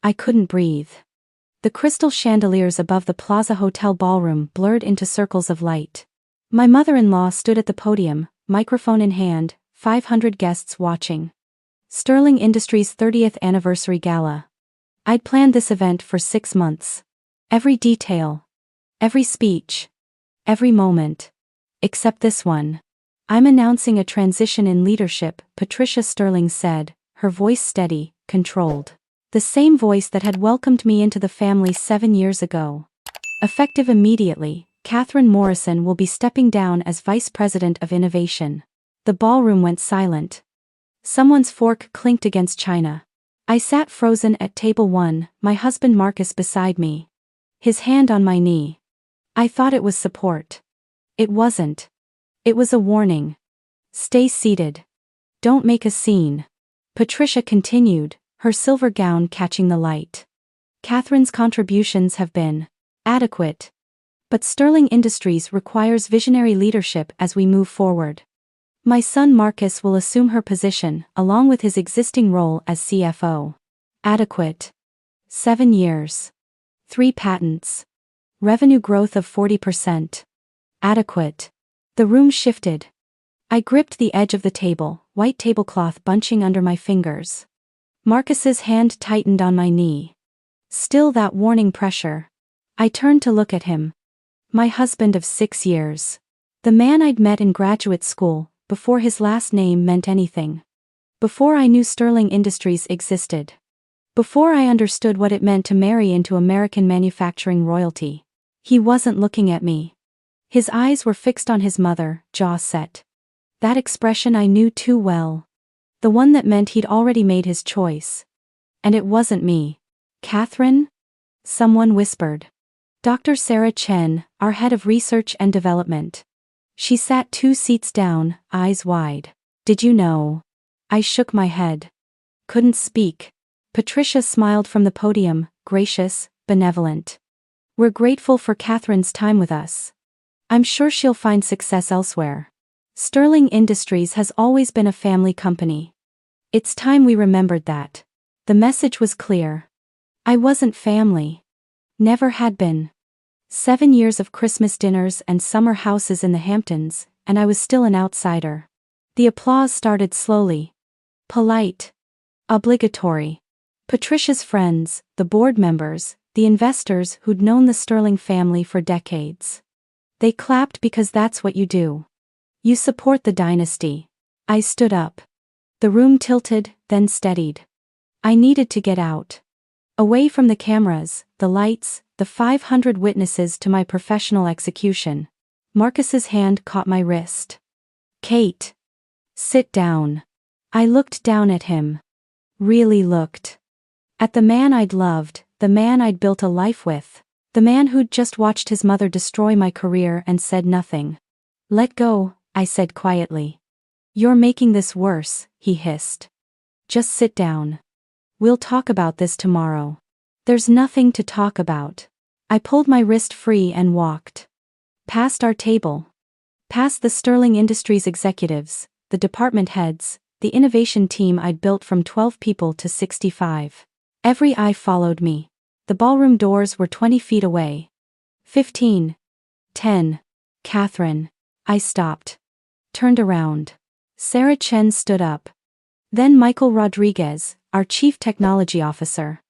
I couldn't breathe. The crystal chandeliers above the Plaza Hotel ballroom blurred into circles of light. My mother-in-law stood at the podium, microphone in hand, 500 guests watching. Sterling Industries' 30th anniversary gala. I'd planned this event for 6 months. Every detail. Every speech. Every moment. Except this one. I'm announcing a transition in leadership, Patricia Sterling said, her voice steady, controlled. The same voice that had welcomed me into the family 7 years ago. Effective immediately, Catherine Morrison will be stepping down as Vice President of Innovation. The ballroom went silent. Someone's fork clinked against china. I sat frozen at table 1, my husband Marcus beside me. His hand on my knee. I thought it was support. It wasn't. It was a warning. Stay seated. Don't make a scene. Patricia continued, her silver gown catching the light. Catherine's contributions have been adequate. But Sterling Industries requires visionary leadership as we move forward. My son Marcus will assume her position, along with his existing role as CFO. Adequate. 7 years. 3 patents. Revenue growth of 40%. Adequate. The room shifted. I gripped the edge of the table, white tablecloth bunching under my fingers. Marcus's hand tightened on my knee. Still that warning pressure. I turned to look at him. My husband of 6 years. The man I'd met in graduate school, before his last name meant anything. Before I knew Sterling Industries existed. Before I understood what it meant to marry into American manufacturing royalty. He wasn't looking at me. His eyes were fixed on his mother, jaw set. That expression I knew too well. The one that meant he'd already made his choice. And it wasn't me. Catherine? Someone whispered. Dr. Sarah Chen, our head of research and development. She sat 2 seats down, eyes wide. Did you know? I shook my head. Couldn't speak. Patricia smiled from the podium, gracious, benevolent. We're grateful for Catherine's time with us. I'm sure she'll find success elsewhere. Sterling Industries has always been a family company. It's time we remembered that. The message was clear. I wasn't family. Never had been. 7 years of Christmas dinners and summer houses in the Hamptons, and I was still an outsider. The applause started slowly. Polite. Obligatory. Patricia's friends, the board members, the investors who'd known the Sterling family for decades. They clapped because that's what you do. You support the dynasty. I stood up. The room tilted, then steadied. I needed to get out. Away from the cameras, the lights, the 500 witnesses to my professional execution. Marcus's hand caught my wrist. Kate. Sit down. I looked down at him. Really looked. At the man I'd loved, the man I'd built a life with, the man who'd just watched his mother destroy my career and said nothing. Let go, I said quietly. You're making this worse, he hissed. Just sit down. We'll talk about this tomorrow. There's nothing to talk about. I pulled my wrist free and walked. Past our table. Past the Sterling Industries executives, the department heads, the innovation team I'd built from 12 people to 65. Every eye followed me. The ballroom doors were 20 feet away. 15. 10. Catherine. I stopped. Turned around. Sarah Chen stood up. Then Michael Rodriguez, our chief technology officer.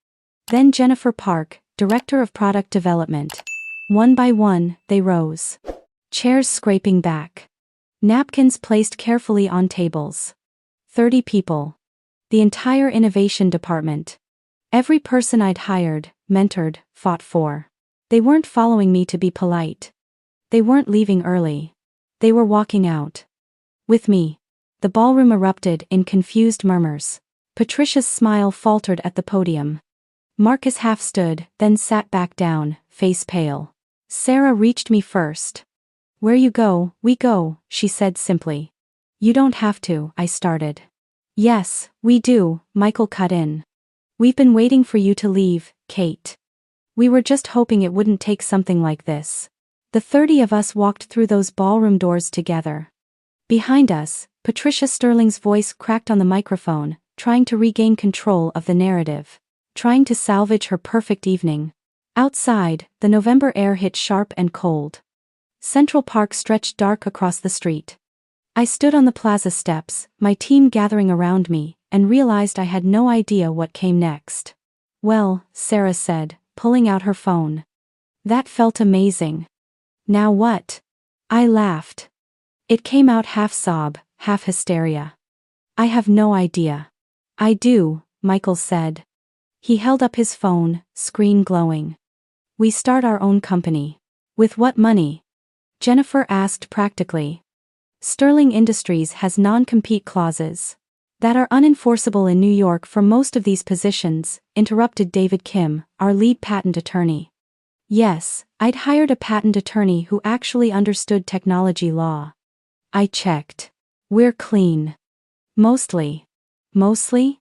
Then Jennifer Park, director of product development. One by one, they rose. Chairs scraping back. Napkins placed carefully on tables. 30 people. The entire innovation department. Every person I'd hired, mentored, fought for. They weren't following me to be polite. They weren't leaving early. They were walking out. With me. The ballroom erupted in confused murmurs. Patricia's smile faltered at the podium. Marcus half stood, then sat back down, face pale. Sarah reached me first. Where you go, we go, she said simply. You don't have to, I started. Yes, we do, Michael cut in. We've been waiting for you to leave, Kate. We were just hoping it wouldn't take something like this. The 30 of us walked through those ballroom doors together. Behind us, Patricia Sterling's voice cracked on the microphone, trying to regain control of the narrative. trying to salvage her perfect evening. Outside, the November air hit sharp and cold. Central Park stretched dark across the street. I stood on the plaza steps, my team gathering around me, and realized I had no idea what came next. "Well," Sarah said, pulling out her phone. "That felt amazing. Now what?" I laughed. It came out half sob, half hysteria. "I have no idea." "I do," Michael said. He held up his phone, screen glowing. "We start our own company." "With what money?" Jennifer asked practically. "Sterling Industries has non-compete clauses that are unenforceable in New York for most of these positions," interrupted David Kim, our lead patent attorney. Yes, I'd hired a patent attorney who actually understood technology law. I checked. "We're clean." "Mostly." "Mostly?"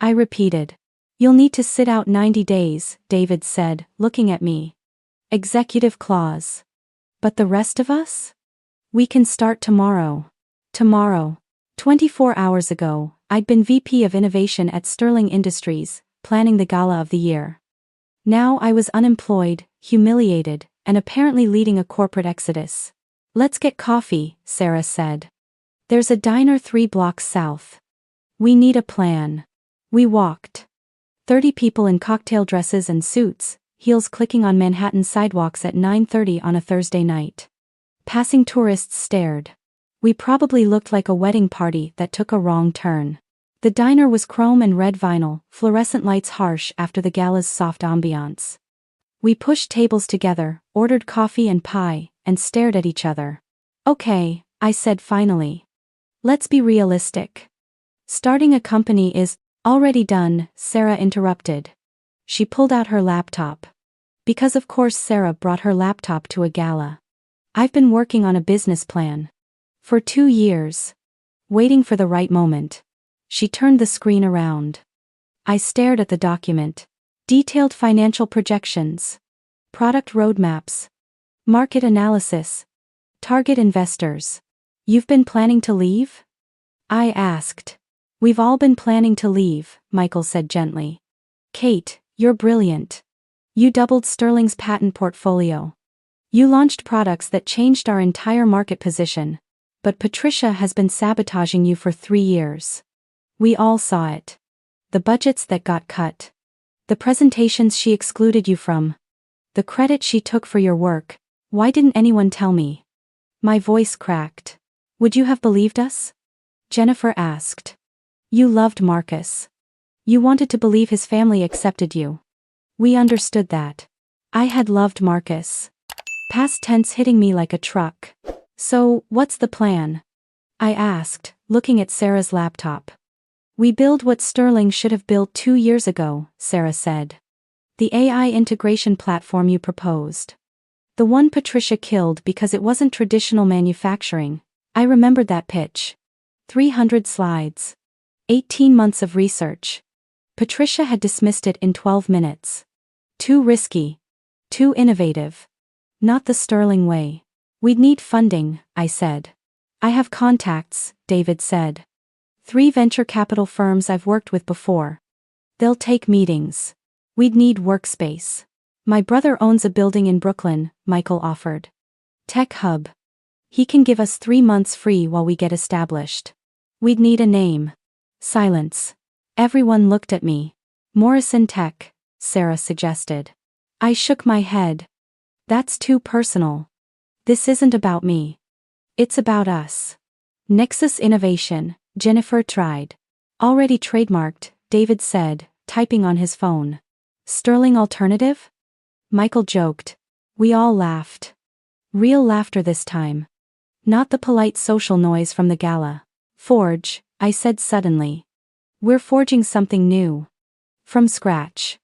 I repeated. "You'll need to sit out 90 days, David said, looking at me. "Executive clause." "But the rest of us?" "We can start tomorrow." Tomorrow. 24 hours ago, I'd been VP of Innovation at Sterling Industries, planning the Gala of the year. Now I was unemployed, humiliated, and apparently leading a corporate exodus. "Let's get coffee," Sarah said. "There's a diner 3 blocks south." "We need a plan." We walked. 30 people in cocktail dresses and suits, heels clicking on Manhattan sidewalks at 9:30 on a Thursday night. Passing tourists stared. We probably looked like a wedding party that took a wrong turn. The diner was chrome and red vinyl, fluorescent lights harsh after the gala's soft ambiance. We pushed tables together, ordered coffee and pie, and stared at each other. "Okay," I said finally. "Let's be realistic. Starting a company is already done," Sarah interrupted. She pulled out her laptop. Because of course Sarah brought her laptop to a gala. "I've been working on a business plan. For 2 years. Waiting for the right moment." She turned the screen around. I stared at the document. Detailed financial projections. Product roadmaps. Market analysis. Target investors. "You've been planning to leave?" I asked. "We've all been planning to leave," Michael said gently. "Kate, you're brilliant. You doubled Sterling's patent portfolio. You launched products that changed our entire market position. But Patricia has been sabotaging you for 3 years. We all saw it. The budgets that got cut. The presentations she excluded you from. The credit she took for your work. Why didn't anyone tell me?" My voice cracked. "Would you have believed us?" Jennifer asked. "You loved Marcus. You wanted to believe his family accepted you. We understood that. I had loved Marcus." Past tense hitting me like a truck. "So, what's the plan?" I asked, looking at Sarah's laptop. "We build what Sterling should have built 2 years ago," Sarah said. "The AI integration platform you proposed. The one Patricia killed because it wasn't traditional manufacturing." I remembered that pitch. 300 slides. 18 months of research. Patricia had dismissed it in 12 minutes. Too risky. Too innovative. Not the Sterling way. "We'd need funding," I said. "I have contacts," David said. 3 venture capital firms I've worked with before. They'll take meetings. We'd need workspace. My brother owns a building in Brooklyn," Michael offered. "Tech hub. He can give us 3 months free while we get established. We'd need a name." Silence. Everyone looked at me. "Morrison Tech," Sarah suggested. I shook my head. "That's too personal. This isn't about me. It's about us." "Nexus Innovation," Jennifer tried. "Already trademarked," David said, typing on his phone. "Sterling Alternative?" Michael joked. We all laughed. Real laughter this time. Not the polite social noise from the gala. "Forge," I said suddenly. "We're forging something new. From scratch.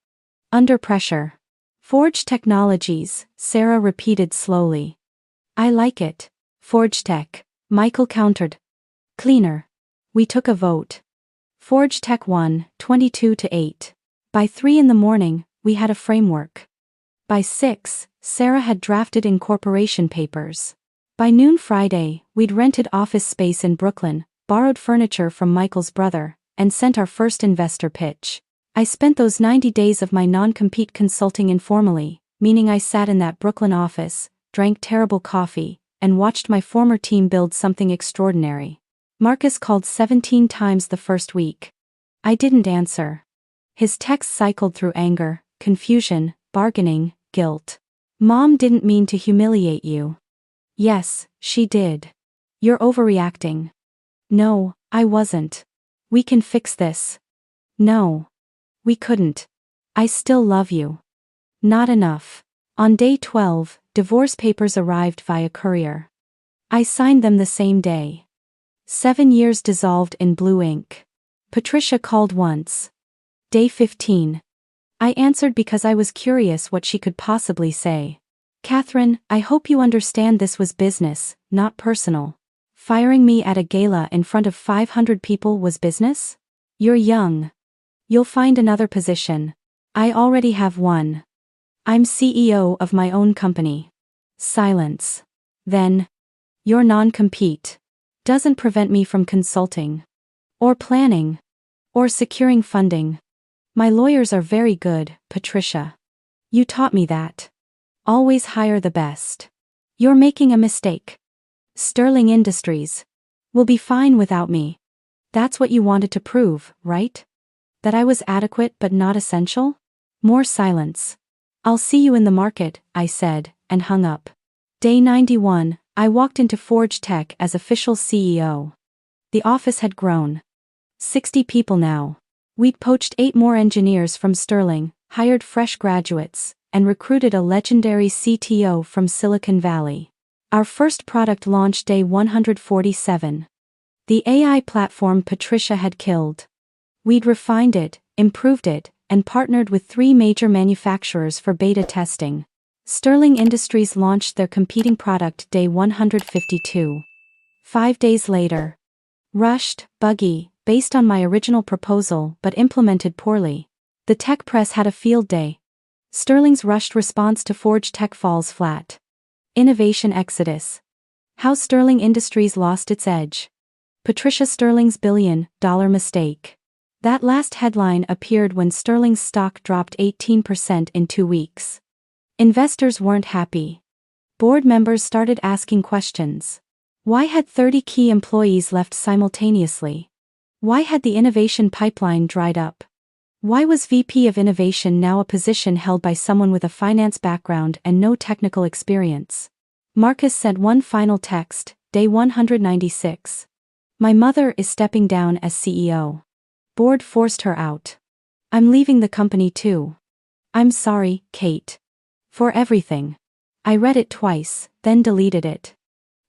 Under pressure." "Forge Technologies," Sarah repeated slowly. "I like it. Forge Tech," Michael countered. "Cleaner." We took a vote. Forge Tech won, 22-8. By 3 in the morning, we had a framework. By 6, Sarah had drafted incorporation papers. By noon Friday, we'd rented office space in Brooklyn, borrowed furniture from Michael's brother, and sent our first investor pitch. I spent those 90 days of my non-compete consulting informally, meaning I sat in that Brooklyn office, drank terrible coffee, and watched my former team build something extraordinary. Marcus called 17 times the first week. I didn't answer. His texts cycled through anger, confusion, bargaining, guilt. Mom didn't mean to humiliate you. Yes, she did. You're overreacting. No, I wasn't. We can fix this. No. We couldn't. I still love you. Not enough. On day 12, divorce papers arrived via courier. I signed them the same day. 7 years dissolved in blue ink. Patricia called once. Day 15. I answered because I was curious what she could possibly say. Catherine, I hope you understand this was business, not personal. Firing me at a gala in front of 500 people was business? You're young. You'll find another position. I already have one. I'm CEO of my own company. Silence. Then. Your non-compete doesn't prevent me from consulting. Or planning. Or securing funding. My lawyers are very good, Patricia. You taught me that. Always hire the best. You're making a mistake. Sterling Industries will be fine without me. That's what you wanted to prove, right? That I was adequate but not essential? More silence. I'll see you in the market, I said, and hung up. Day 91, I walked into Forge Tech as official CEO. The office had grown. 60 people now. We'd poached 8 more engineers from Sterling, hired fresh graduates, and recruited a legendary CTO from Silicon Valley. Our first product launched day 147. The AI platform Patricia had killed. We'd refined it, improved it, and partnered with 3 major manufacturers for beta testing. Sterling Industries launched their competing product day 152. 5 days later. Rushed, buggy, based on my original proposal but implemented poorly. The tech press had a field day. Sterling's rushed response to Forge Tech falls flat. Innovation exodus. How Sterling Industries lost its edge. Patricia Sterling's billion-dollar mistake. That last headline appeared when Sterling's stock dropped 18% in 2 weeks. Investors weren't happy. Board members started asking questions. Why had 30 key employees left simultaneously? Why had the innovation pipeline dried up? Why was VP of Innovation now a position held by someone with a finance background and no technical experience? Marcus sent one final text, day 196. My mother is stepping down as CEO. Board forced her out. I'm leaving the company too. I'm sorry, Kate. For everything. I read it twice, then deleted it.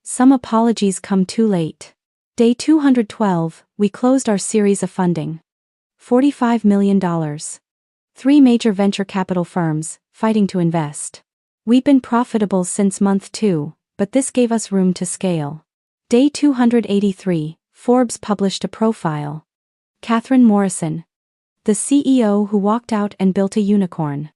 Some apologies come too late. Day 212, we closed our series of funding. $45 million. 3 major venture capital firms, fighting to invest. We've been profitable since month 2, but this gave us room to scale. Day 283, Forbes published a profile. Catherine Morrison. The CEO who walked out and built a unicorn.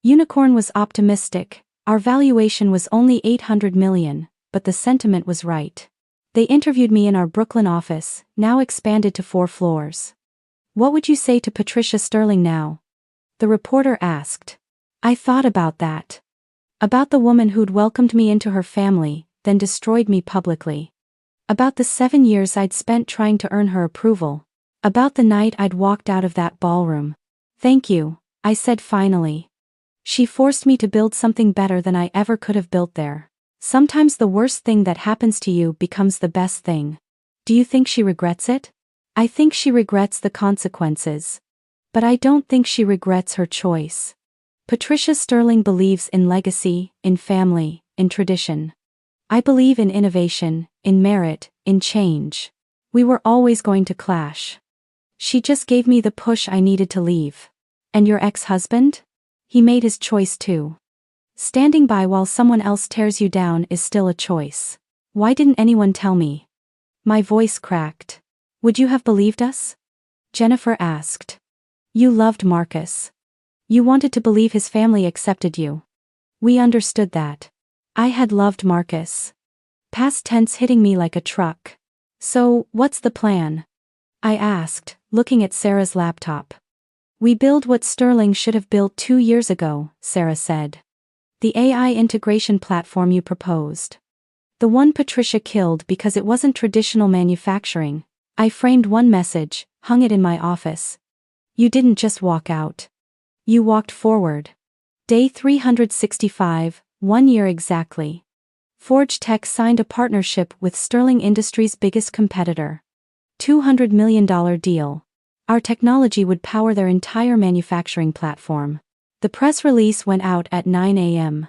Unicorn was optimistic, our valuation was only $800 million, but the sentiment was right. They interviewed me in our Brooklyn office, now expanded to 4 floors. What would you say to Patricia Sterling now? The reporter asked. I thought about that. About the woman who'd welcomed me into her family, then destroyed me publicly. About the 7 years I'd spent trying to earn her approval. About the night I'd walked out of that ballroom. Thank you, I said finally. She forced me to build something better than I ever could have built there. Sometimes the worst thing that happens to you becomes the best thing. Do you think she regrets it? I think she regrets the consequences. But I don't think she regrets her choice. Patricia Sterling believes in legacy, in family, in tradition. I believe in innovation, in merit, in change. We were always going to clash. She just gave me the push I needed to leave. And your ex-husband? He made his choice too. Standing by while someone else tears you down is still a choice. Why didn't anyone tell me? My voice cracked. Would you have believed us? Jennifer asked. You loved Marcus. You wanted to believe his family accepted you. We understood that. I had loved Marcus. Past tense hitting me like a truck. So, what's the plan? I asked, looking at Sarah's laptop. We build what Sterling should have built 2 years ago, Sarah said. The AI integration platform you proposed. The one Patricia killed because it wasn't traditional manufacturing. I framed one message, hung it in my office. You didn't just walk out. You walked forward. Day 365, 1 year exactly. Forge Tech signed a partnership with Sterling Industries' biggest competitor. $200 million deal. Our technology would power their entire manufacturing platform. The press release went out at 9 a.m.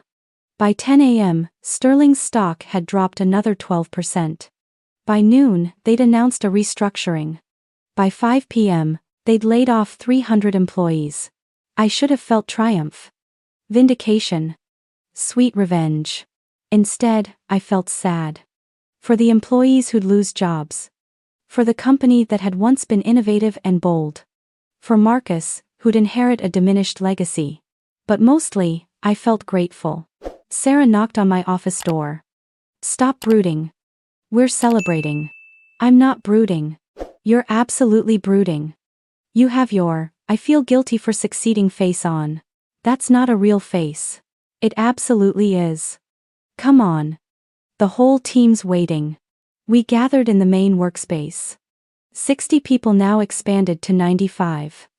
By 10 a.m., Sterling's stock had dropped another 12%. By noon, they'd announced a restructuring. By 5 p.m., they'd laid off 300 employees. I should have felt triumph. Vindication. Sweet revenge. Instead, I felt sad. For the employees who'd lose jobs. For the company that had once been innovative and bold. For Marcus, who'd inherit a diminished legacy. But mostly, I felt grateful. Sarah knocked on my office door. Stop brooding. We're celebrating. I'm not brooding. You're absolutely brooding. You have your, I feel guilty for succeeding face on. That's not a real face. It absolutely is. Come on. The whole team's waiting. We gathered in the main workspace. 60 people now expanded to 95.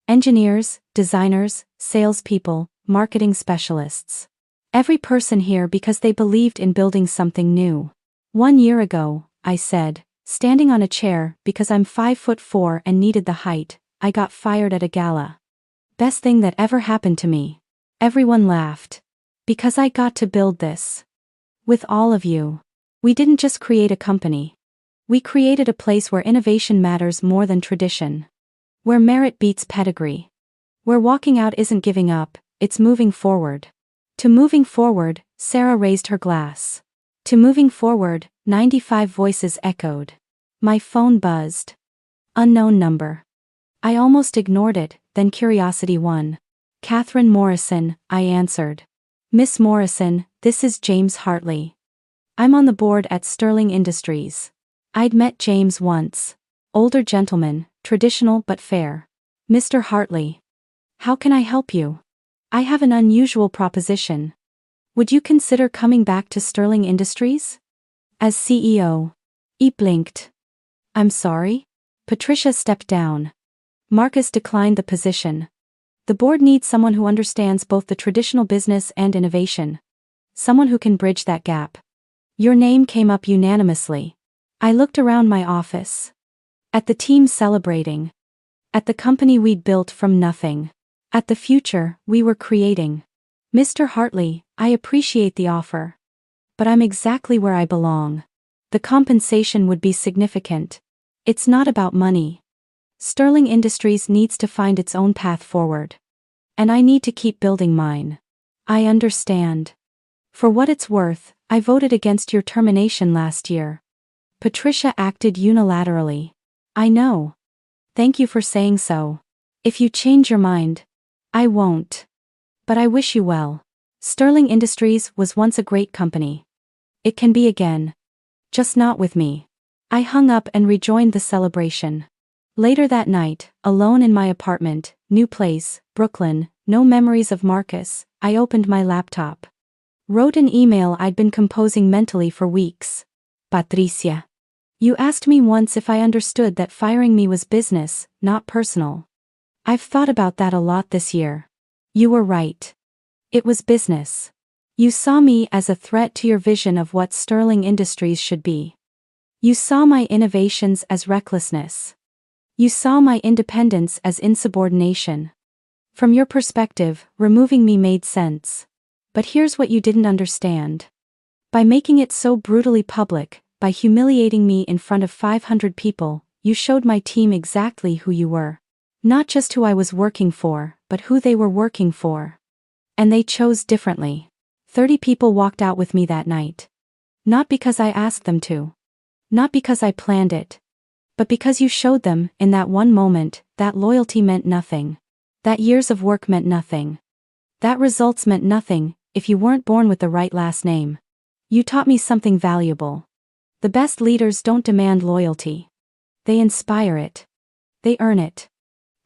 Engineers, designers, salespeople, marketing specialists. Every person here because they believed in building something new. 1 year ago, I said, standing on a chair because I'm 5'4" and needed the height, I got fired at a gala. Best thing that ever happened to me. Everyone laughed. Because I got to build this. With all of you. We didn't just create a company. We created a place where innovation matters more than tradition. Where merit beats pedigree. Where walking out isn't giving up, it's moving forward. To moving forward, Sarah raised her glass. To moving forward, 95 voices echoed. My phone buzzed. Unknown number. I almost ignored it, then curiosity won. Catherine Morrison, I answered. Miss Morrison, this is James Hartley. I'm on the board at Sterling Industries. I'd met James once. Older gentleman, traditional but fair. Mr. Hartley. How can I help you? I have an unusual proposition. Would you consider coming back to Sterling Industries? As CEO. He blinked. I'm sorry? Patricia stepped down. Marcus declined the position. The board needs someone who understands both the traditional business and innovation. Someone who can bridge that gap. Your name came up unanimously. I looked around my office. At the team celebrating. At the company we'd built from nothing. At the future we were creating. Mr. Hartley, I appreciate the offer. But I'm exactly where I belong. The compensation would be significant. It's not about money. Sterling Industries needs to find its own path forward. And I need to keep building mine. I understand. For what it's worth, I voted against your termination last year. Patricia acted unilaterally. I know. Thank you for saying so. If you change your mind, I won't. But I wish you well. Sterling Industries was once a great company. It can be again. Just not with me. I hung up and rejoined the celebration. Later that night, alone in my apartment, new place, Brooklyn, no memories of Marcus, I opened my laptop. Wrote an email I'd been composing mentally for weeks. Patricia. You asked me once if I understood that firing me was business, not personal. I've thought about that a lot this year. You were right. It was business. You saw me as a threat to your vision of what Sterling Industries should be. You saw my innovations as recklessness. You saw my independence as insubordination. From your perspective, removing me made sense. But here's what you didn't understand. By making it so brutally public, by humiliating me in front of 500 people, you showed my team exactly who you were. Not just who I was working for, but who they were working for. And they chose differently. 30 people walked out with me that night. Not because I asked them to. Not because I planned it. But because you showed them, in that one moment, that loyalty meant nothing. That years of work meant nothing. That results meant nothing, if you weren't born with the right last name. You taught me something valuable. The best leaders don't demand loyalty. They inspire it. They earn it.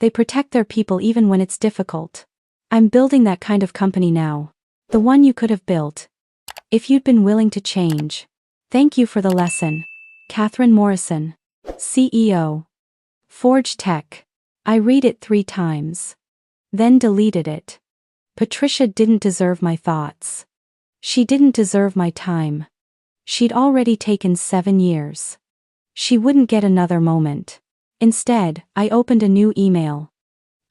They protect their people even when it's difficult. I'm building that kind of company now. The one you could have built. If you'd been willing to change. Thank you for the lesson. Catherine Morrison. CEO. Forge Tech. I read it 3 times. Then deleted it. Patricia didn't deserve my thoughts. She didn't deserve my time. She'd already taken 7 years. She wouldn't get another moment. Instead, I opened a new email.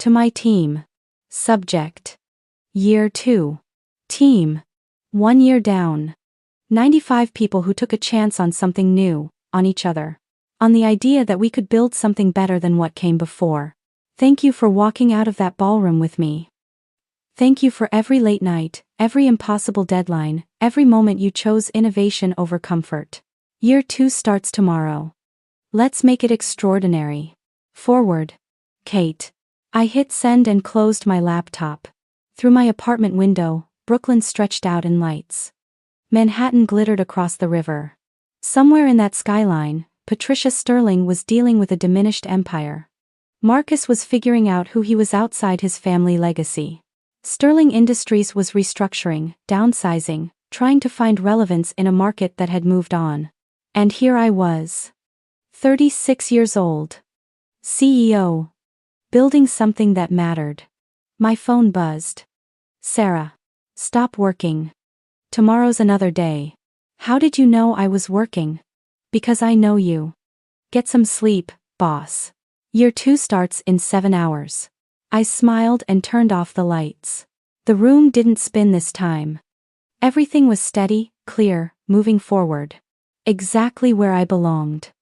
To my team. Subject. Year 2. Team. 1 year down. 95 people who took a chance on something new, on each other. On the idea that we could build something better than what came before. Thank you for walking out of that ballroom with me. Thank you for every late night, every impossible deadline, every moment you chose innovation over comfort. Year 2 starts tomorrow. Let's make it extraordinary. Forward. Kate. I hit send and closed my laptop. Through my apartment window, Brooklyn stretched out in lights. Manhattan glittered across the river. Somewhere in that skyline, Patricia Sterling was dealing with a diminished empire. Marcus was figuring out who he was outside his family legacy. Sterling Industries was restructuring, downsizing, trying to find relevance in a market that had moved on. And here I was. 36 years old. CEO. Building something that mattered. My phone buzzed. Sarah. Stop working. Tomorrow's another day. How did you know I was working? Because I know you. Get some sleep, boss. Year 2 starts in 7 hours. I smiled and turned off the lights. The room didn't spin this time. Everything was steady, clear, moving forward. Exactly where I belonged.